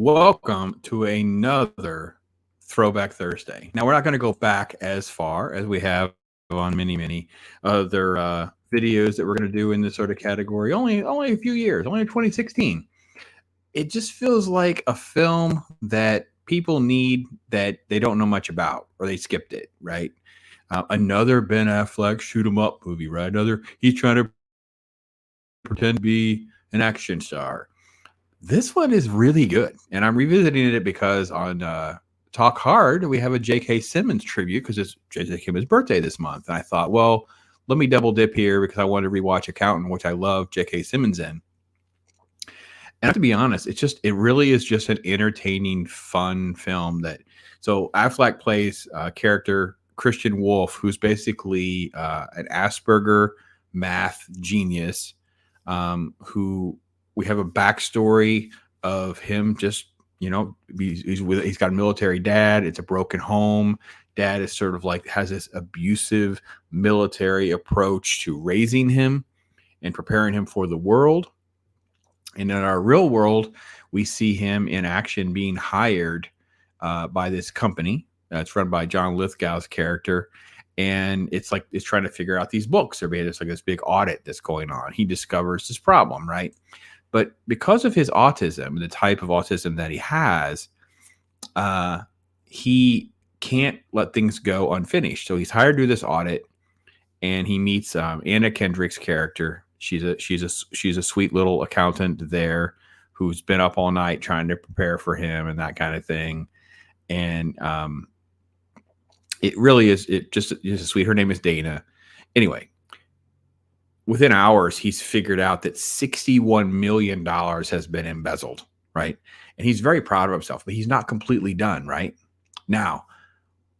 Welcome to another Throwback Thursday. Now, we're not going to go back as far as we have on many other videos that we're going to do in this sort of category. Only a few years, only 2016. It just feels like a film that people need that they don't know much about, or they skipped it, right? Another Ben Affleck shoot 'em up movie, right? He's trying to pretend to be an action star. This one is really good, and I'm revisiting it because on Talk Hard we have a J.K. Simmons tribute because it's J.K. Simmons' birthday this month, and I thought, well, let me double dip here because I wanted to rewatch Accountant, which I love J.K. Simmons in. And to be honest, it really is just an entertaining, fun film. So Affleck plays character Christian Wolf, who's basically an Asperger math genius, who we have a backstory of him. Just he's got a military dad. It's a broken home. Dad is sort of like has this abusive military approach to raising him and preparing him for the world. And in our real world, we see him in action being hired by this company that's run by John Lithgow's character. And it's trying to figure out these books. There's like this big audit that's going on. He discovers this problem, right? But because of his autism, the type of autism that he has, he can't let things go unfinished. So he's hired to do this audit, and he meets Anna Kendrick's character. She's a sweet little accountant there who's been up all night trying to prepare for him and that kind of thing. And it really is just a sweet. Her name is Dana. Anyway, within hours, he's figured out that $61 million has been embezzled, right? And he's very proud of himself, but he's not completely done, right? Now,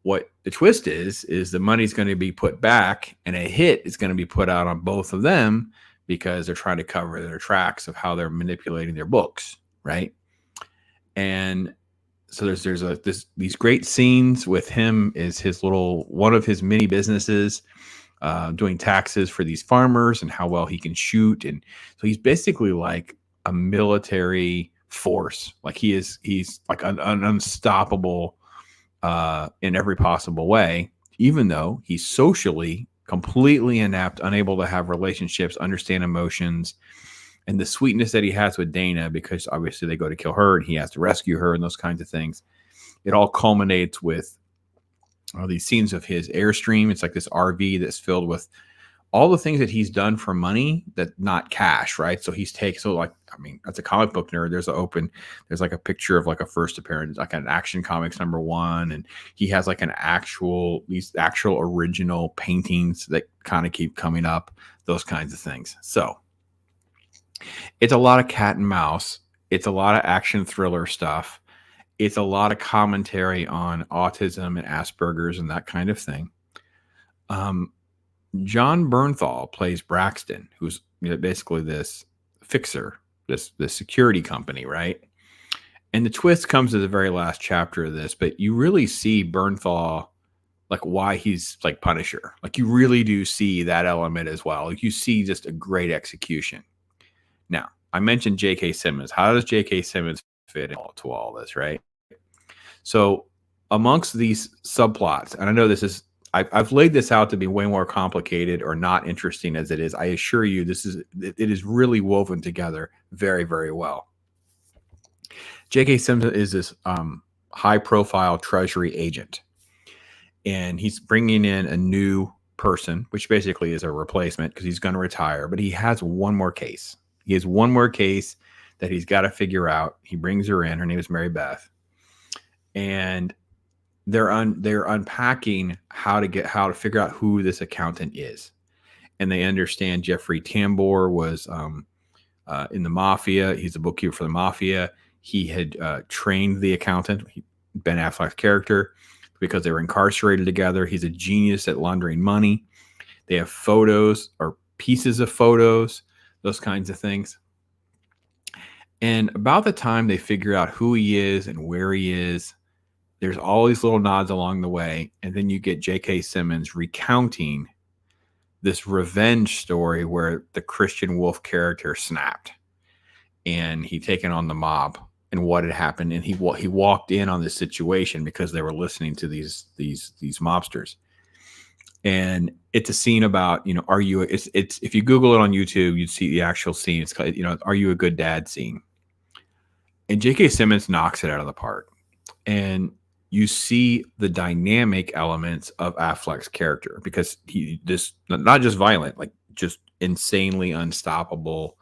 what the twist is the money's going to be put back, and a hit is going to be put out on both of them because they're trying to cover their tracks of how they're manipulating their books, right? And so there's these great scenes with him is one of his mini businesses, doing taxes for these farmers and how well he can shoot. And so he's basically like a military force. Like he's like an unstoppable in every possible way, even though he's socially completely inept, unable to have relationships, understand emotions, and the sweetness that he has with Dana, because obviously they go to kill her and he has to rescue her and those kinds of things. It all culminates with these scenes of his Airstream. It's like this RV that's filled with all the things that he's done for money, that not cash, right? So that's a comic book nerd. There's like a picture of like a first appearance, like an Action Comics #1. And he has like these actual original paintings that kind of keep coming up, those kinds of things. So it's a lot of cat and mouse. It's a lot of action thriller stuff. It's a lot of commentary on autism and Asperger's and that kind of thing. John Bernthal plays Braxton, who's basically this fixer, this security company, right? And the twist comes to the very last chapter of this, but you really see Bernthal, like why he's like Punisher. Like you really do see that element as well. Like you see just a great execution. Now, I mentioned J.K. Simmons. How does J.K. Simmons fit into all this, right? So amongst these subplots, and I know I've laid this out to be way more complicated or not interesting as it is. I assure you, it is really woven together very, very well. J.K. Simmons is this high-profile Treasury agent, and he's bringing in a new person, which basically is a replacement because he's going to retire. But he has one more case. He has one more case that he's got to figure out. He brings her in. Her name is Mary Beth, and they're unpacking how to figure out who this accountant is. And they understand Jeffrey Tambor was in the mafia. He's a bookkeeper for the mafia. He had trained the accountant, Ben Affleck's character, because they were incarcerated together. He's a genius at laundering money. They have photos or pieces of photos, those kinds of things. And about the time they figure out who he is and where he is, there's all these little nods along the way. And then you get J.K. Simmons recounting this revenge story where the Christian Wolf character snapped and he taken on the mob and what had happened, and he walked in on this situation because they were listening to these mobsters. And it's a scene about, you know, it's if you Google it on YouTube, you'd see the actual scene. It's called, you know, Are You a Good Dad scene. And J.K. Simmons knocks it out of the park. And you see the dynamic elements of Affleck's character, because this not just violent, like just insanely unstoppable,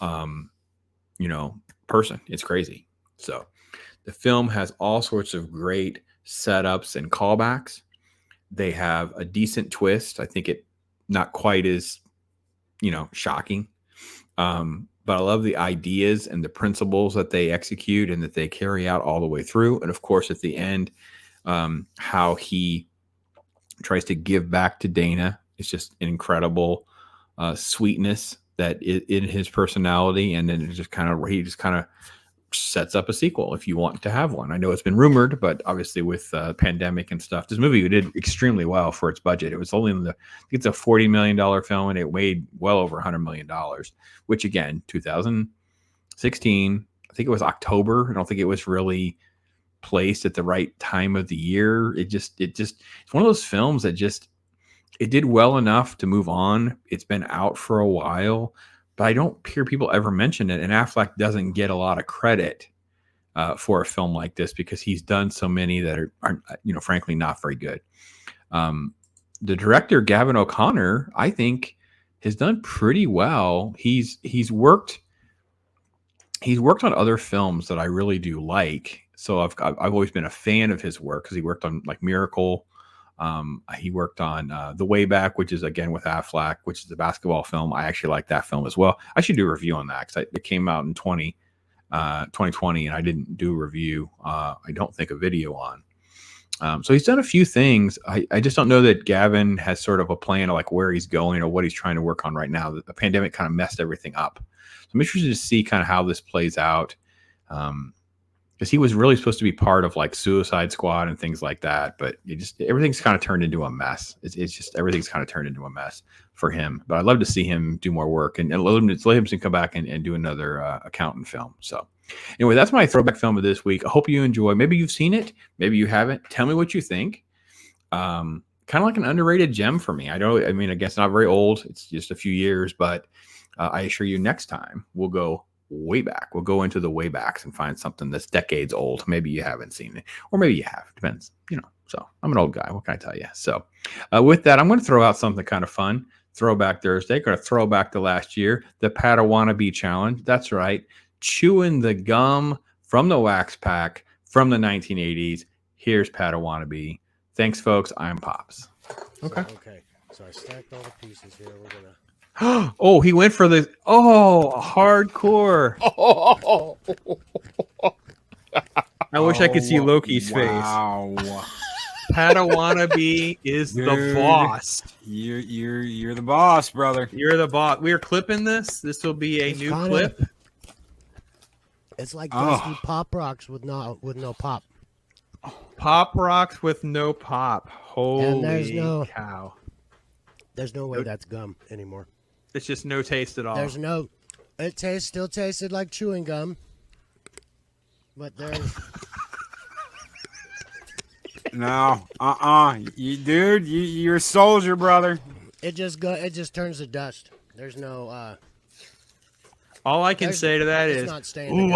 you know, person. It's crazy. So the film has all sorts of great setups and callbacks. They have a decent twist. I think it not quite as, you know, shocking. But I love the ideas and the principles that they execute and that they carry out all the way through. And of course, at the end, how he tries to give back to Dana. It's just an incredible sweetness that in his personality. And then he just kind of sets up a sequel if you want to have one. I know it's been rumored, but obviously with pandemic and stuff, this movie did extremely well for its budget. It was only I think it's a $40 million film, and it weighed well over $100 million, which again, 2016, I think it was October. I don't think it was really placed at the right time of the year. It's one of those films that it did well enough to move on. It's been out for a while, but I don't hear people ever mention it. And Affleck doesn't get a lot of credit for a film like this because he's done so many that are, you know, frankly, not very good. The director, Gavin O'Connor, I think has done pretty well. He's worked on other films that I really do like. So I've always been a fan of his work because he worked on like Miracle. He worked on The Way Back, which is again with Affleck, which is a basketball film. I actually like that film as well. I should do a review on that because it came out in 2020, and I didn't do a review. I don't think a video on. So he's done a few things. I just don't know that Gavin has sort of a plan of like where he's going or what he's trying to work on right now. The pandemic kind of messed everything up. So I'm interested to see kind of how this plays out. Because he was really supposed to be part of like Suicide Squad and things like that, but everything's kind of turned into a mess. It's just everything's kind of turned into a mess for him. But I'd love to see him do more work and let him come back and do another accountant film. So anyway, that's my throwback film of this week. I hope you enjoy. Maybe you've seen it, maybe you haven't. Tell me what you think. Kind of like an underrated gem for me. I guess not very old. It's just a few years, but I assure you, next time we'll go way back. We'll go into the way backs and find something that's decades old. Maybe you haven't seen it, or maybe you have. Depends, you know. So I'm an old guy. What can I tell you? So with that, I'm going to throw out something kind of fun. Throwback Thursday. Going to throw back to last year, the Padawannabe Challenge. That's right. Chewing the gum from the wax pack from the 1980s. Here's Padawannabe. Thanks, folks. I'm Pops. Okay. So I stacked all the pieces here. We're gonna. Oh, he went for the hardcore. I wish I could see Loki's face. Padawannabe is the boss. You're the boss, brother. You're the boss. We are clipping this. This will be a new clip. It's like dusty Pop Rocks with no pop. Pop Rocks with no pop. Holy cow. There's no way that's gum anymore. It's just no taste at all. It still tasted like chewing gum. But there's no, you're a soldier, brother. It just turns to dust. There's no all I can say to that is not staying.